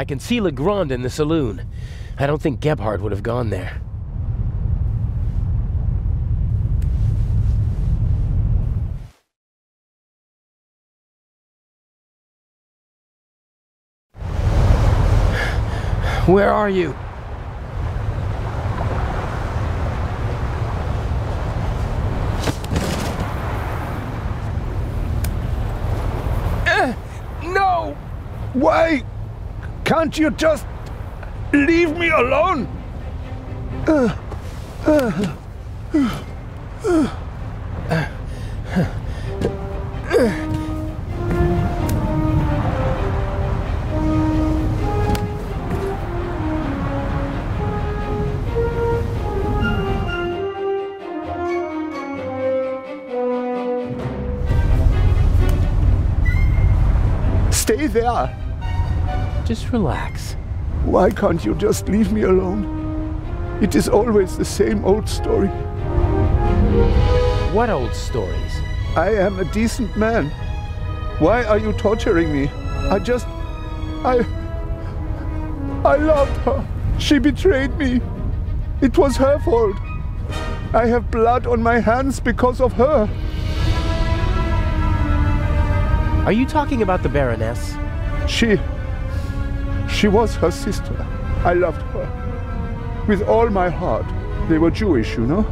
I can see Legrand in the saloon. I don't think Gebhardt would have gone there. Where are you? No! Why can't you just leave me alone? Stay there. Just relax. Why can't you just leave me alone? It is always the same old story. What old stories? I am a decent man. Why are you torturing me? I loved her. She betrayed me. It was her fault. I have blood on my hands because of her. Are you talking about the Baroness? She was her sister. I loved her. With all my heart. They were Jewish, you know?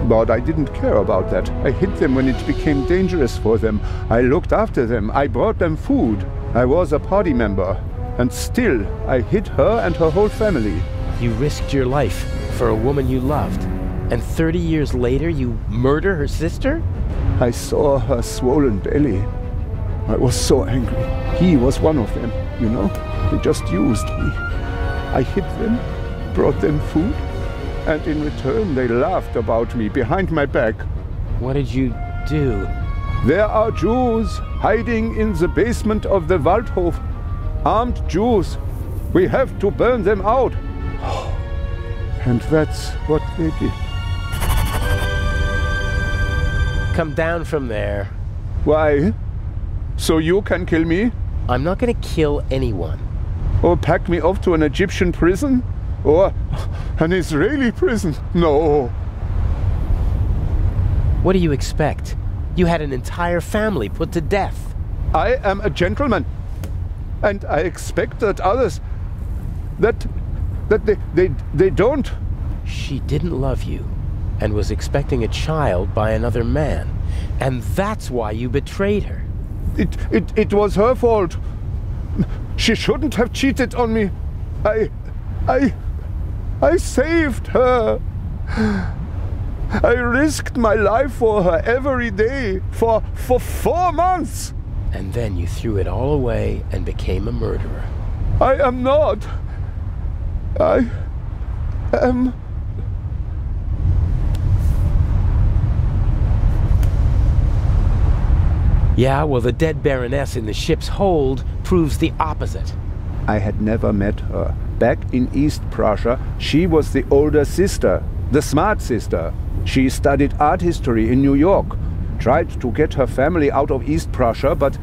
But I didn't care about that. I hid them when it became dangerous for them. I looked after them. I brought them food. I was a party member. And still, I hid her and her whole family. You risked your life for a woman you loved. And 30 years later, you murder her sister? I saw her swollen belly. I was so angry. He was one of them, you know? They just used me. I hid them, brought them food, and in return they laughed about me behind my back. What did you do? There are Jews hiding in the basement of the Waldhof. Armed Jews. We have to burn them out. And that's what they did. Come down from there. Why? So you can kill me? I'm not gonna kill anyone. Or pack me off to an Egyptian prison? Or an Israeli prison? No. What do you expect? You had an entire family put to death. I am a gentleman. And I expect that others... that they don't... She didn't love you and was expecting a child by another man. And that's why you betrayed her. It was her fault. She shouldn't have cheated on me. I saved her. I risked my life for her every day for 4 months. And then you threw it all away and became a murderer. I am not. I am... Yeah, well, the dead Baroness in the ship's hold proves the opposite. I had never met her. Back in East Prussia, she was the older sister, the smart sister. She studied art history in New York, tried to get her family out of East Prussia, but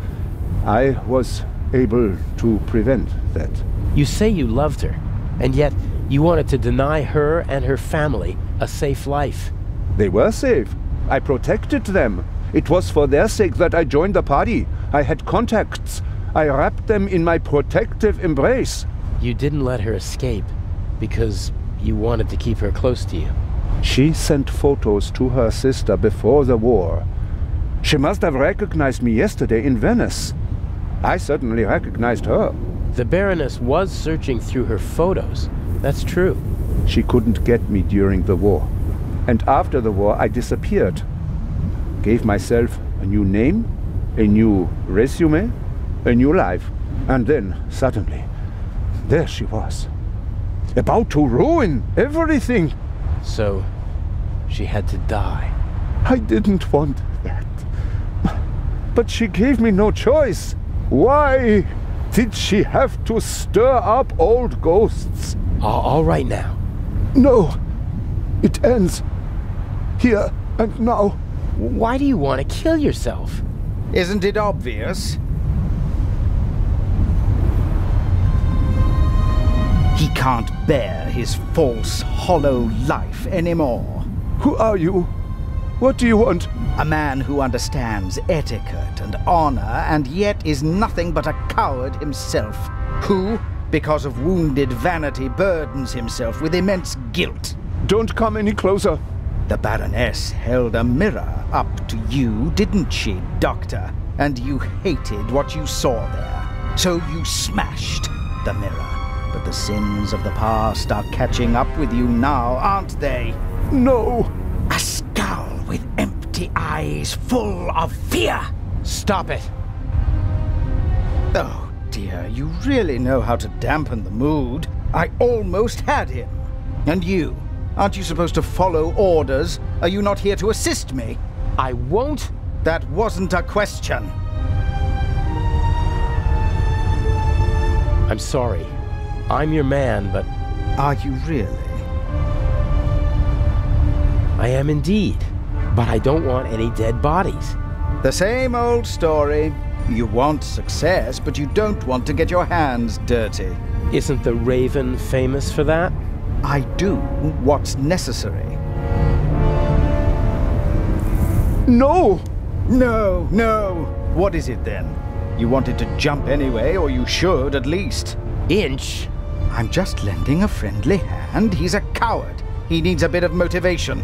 I was able to prevent that. You say you loved her, and yet you wanted to deny her and her family a safe life. They were safe. I protected them. It was for their sake that I joined the party. I had contacts. I wrapped them in my protective embrace. You didn't let her escape because you wanted to keep her close to you. She sent photos to her sister before the war. She must have recognized me yesterday in Venice. I certainly recognized her. The Baroness was searching through her photos. That's true. She couldn't get me during the war. And after the war, I disappeared. Gave myself a new name, a new resume, a new life. And then, suddenly, there she was. About to ruin everything. So, she had to die. I didn't want that. But she gave me no choice. Why did she have to stir up old ghosts? All right now. No. It ends. Here and now. Why do you want to kill yourself? Isn't it obvious? He can't bear his false, hollow life anymore. Who are you? What do you want? A man who understands etiquette and honor, and yet is nothing but a coward himself. Who, because of wounded vanity, burdens himself with immense guilt. Don't come any closer. The Baroness held a mirror up to you, didn't she, Doctor? And you hated what you saw there. So you smashed the mirror. But the sins of the past are catching up with you now, aren't they? No! A skull with empty eyes full of fear! Stop it! Oh dear, you really know how to dampen the mood. I almost had him. And you? Aren't you supposed to follow orders? Are you not here to assist me? I won't? That wasn't a question. I'm sorry. I'm your man, but... Are you really? I am indeed. But I don't want any dead bodies. The same old story. You want success, but you don't want to get your hands dirty. Isn't the Raven famous for that? I do what's necessary. No! No, no! What is it then? You wanted to jump anyway, or you should at least. Inch? I'm just lending a friendly hand. He's a coward. He needs a bit of motivation.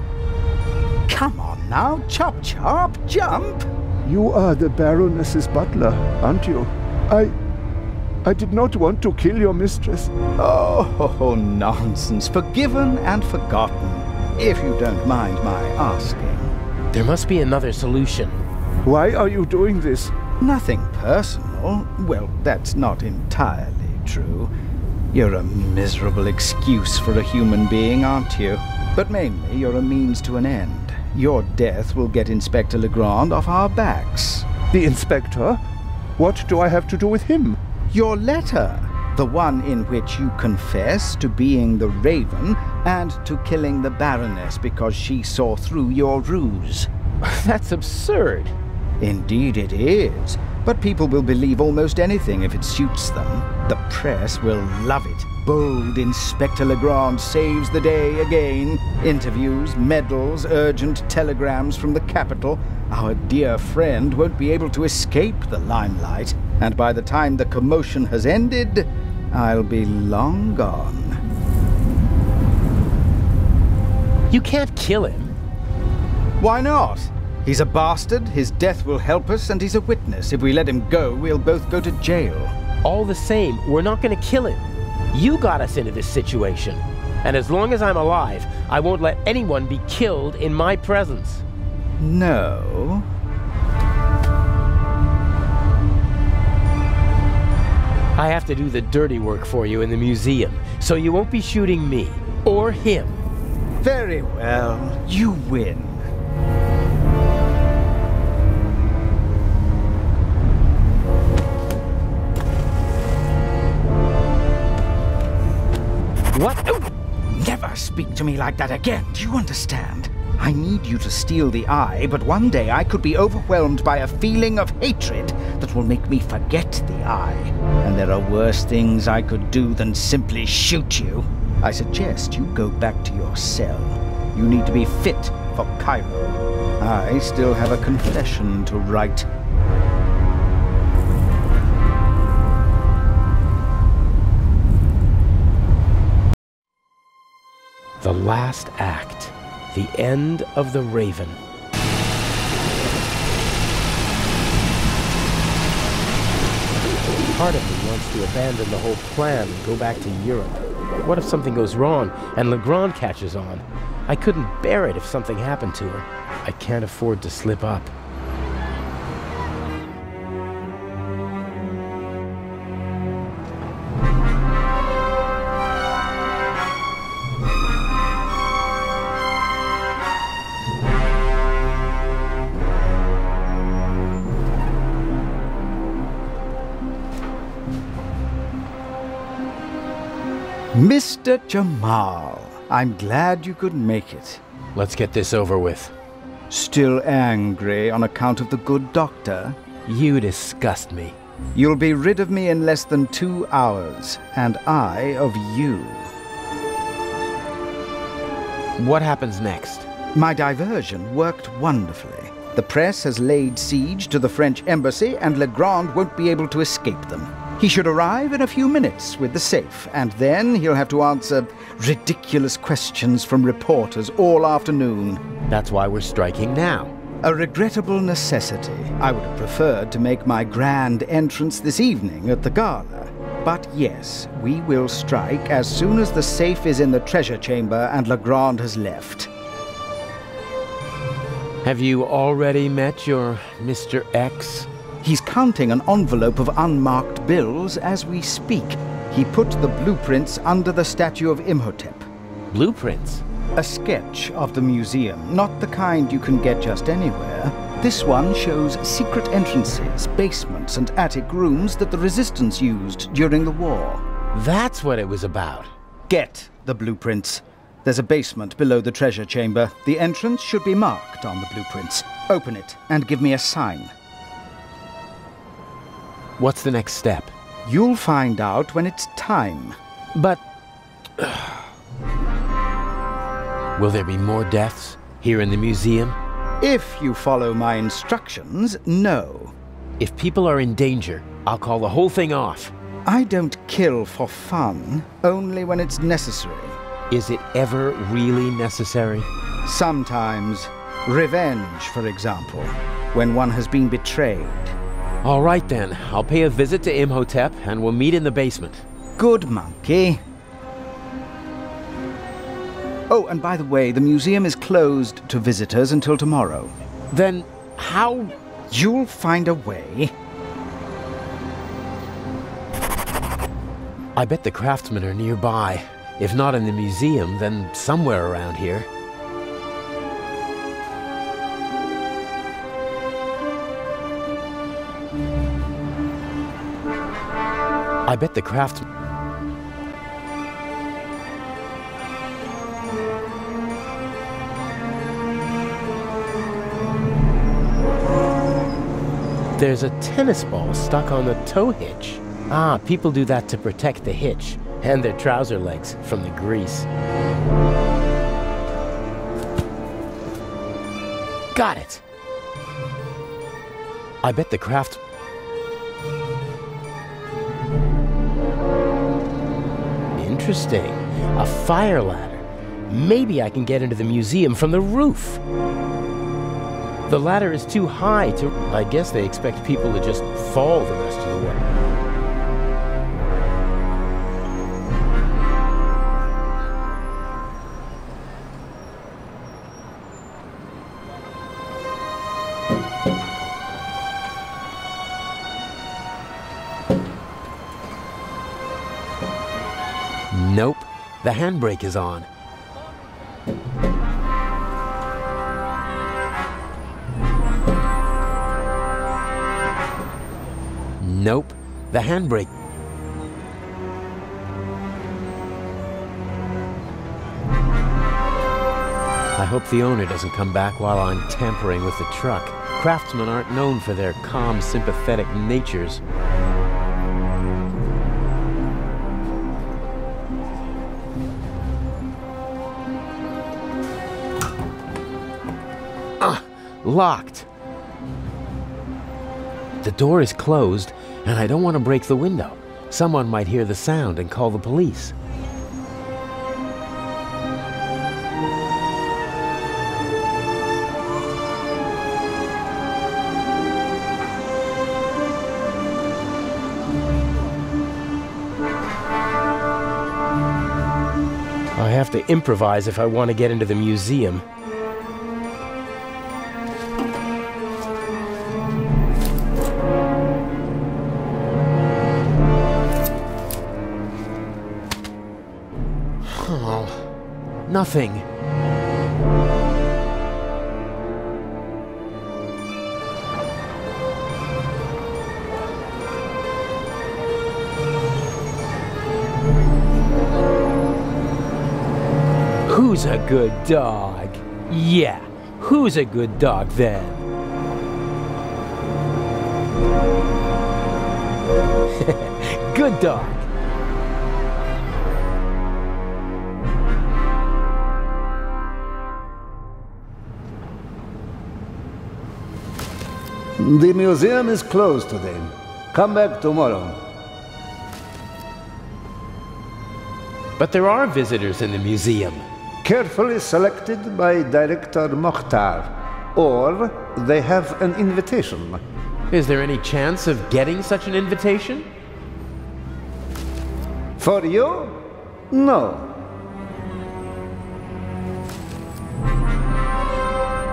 Come on now, chop chop, jump! You are the Baroness's butler, aren't you? I did not want to kill your mistress. Oh, nonsense. Forgiven and forgotten, if you don't mind my asking. There must be another solution. Why are you doing this? Nothing personal. Well, that's not entirely true. You're a miserable excuse for a human being, aren't you? But mainly, you're a means to an end. Your death will get Inspector Legrand off our backs. The inspector? What do I have to do with him? Your letter. The one in which you confess to being the Raven and to killing the Baroness because she saw through your ruse. That's absurd. Indeed it is. But people will believe almost anything if it suits them. The press will love it. Bold Inspector Legrand saves the day again. Interviews, medals, urgent telegrams from the capital. Our dear friend won't be able to escape the limelight. And by the time the commotion has ended, I'll be long gone. You can't kill him. Why not? He's a bastard, his death will help us, and he's a witness. If we let him go, we'll both go to jail. All the same, we're not going to kill him. You got us into this situation. And as long as I'm alive, I won't let anyone be killed in my presence. No. I have to do the dirty work for you in the museum, so you won't be shooting me, or him. Very well, you win. What? Oh! Never speak to me like that again, do you understand? I need you to steal the eye, but one day I could be overwhelmed by a feeling of hatred that will make me forget the eye. And there are worse things I could do than simply shoot you. I suggest you go back to your cell. You need to be fit for Cairo. I still have a confession to write. The last act. The end of the Raven. Part of me wants to abandon the whole plan and go back to Europe. What if something goes wrong and Legrand catches on? I couldn't bear it if something happened to her. I can't afford to slip up. Mr. Jamal, I'm glad you could make it. Let's get this over with. Still angry on account of the good doctor? You disgust me. You'll be rid of me in less than 2 hours, and I of you. What happens next? My diversion worked wonderfully. The press has laid siege to the French embassy, and Legrand won't be able to escape them. He should arrive in a few minutes with the safe, and then he'll have to answer ridiculous questions from reporters all afternoon. That's why we're striking now. A regrettable necessity. I would have preferred to make my grand entrance this evening at the gala. But yes, we will strike as soon as the safe is in the treasure chamber and Legrand has left. Have you already met your Mr. X? He's counting an envelope of unmarked bills as we speak. He put the blueprints under the statue of Imhotep. Blueprints? A sketch of the museum, not the kind you can get just anywhere. This one shows secret entrances, basements, and attic rooms that the Resistance used during the war. That's what it was about. Get the blueprints. There's a basement below the treasure chamber. The entrance should be marked on the blueprints. Open it and give me a sign. What's the next step? You'll find out when it's time. But... will there be more deaths here in the museum? If you follow my instructions, no. If people are in danger, I'll call the whole thing off. I don't kill for fun, only when it's necessary. Is it ever really necessary? Sometimes. Revenge, for example, when one has been betrayed. All right then, I'll pay a visit to Imhotep and we'll meet in the basement. Good monkey. Oh, and by the way, the museum is closed to visitors until tomorrow. Then how... You'll find a way. I bet the craftsmen are nearby. If not in the museum, then somewhere around here. I bet the craftsmen... There's a tennis ball stuck on the tow hitch. Ah, people do that to protect the hitch and their trouser legs from the grease. Got it! I bet the craft... Interesting. A fire ladder. Maybe I can get into the museum from the roof. The ladder is too high to... I guess they expect people to just fall the rest of the way. Nope. The handbrake is on. Nope. The handbrake. I hope the owner doesn't come back while I'm tampering with the truck. Craftsmen aren't known for their calm, sympathetic natures. Locked. The door is closed, and I don't want to break the window. Someone might hear the sound and call the police. I have to improvise if I want to get into the museum. Nothing. Who's a good dog? Yeah, who's a good dog then? Good dog. The museum is closed today. Come back tomorrow. But there are visitors in the museum. Carefully selected by Director Mokhtar. Or they have an invitation. Is there any chance of getting such an invitation? For you? No.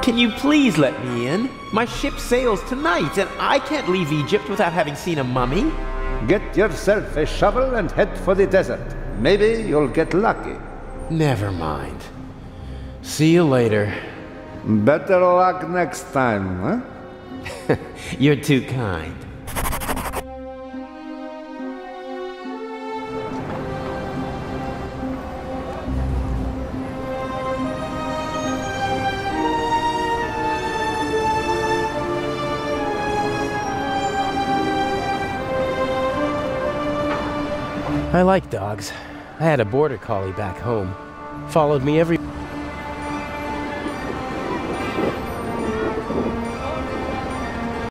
Can you please let me in? My ship sails tonight, and I can't leave Egypt without having seen a mummy. Get yourself a shovel and head for the desert. Maybe you'll get lucky. Never mind. See you later. Better luck next time, huh? You're too kind. I like dogs. I had a border collie back home. Followed me every...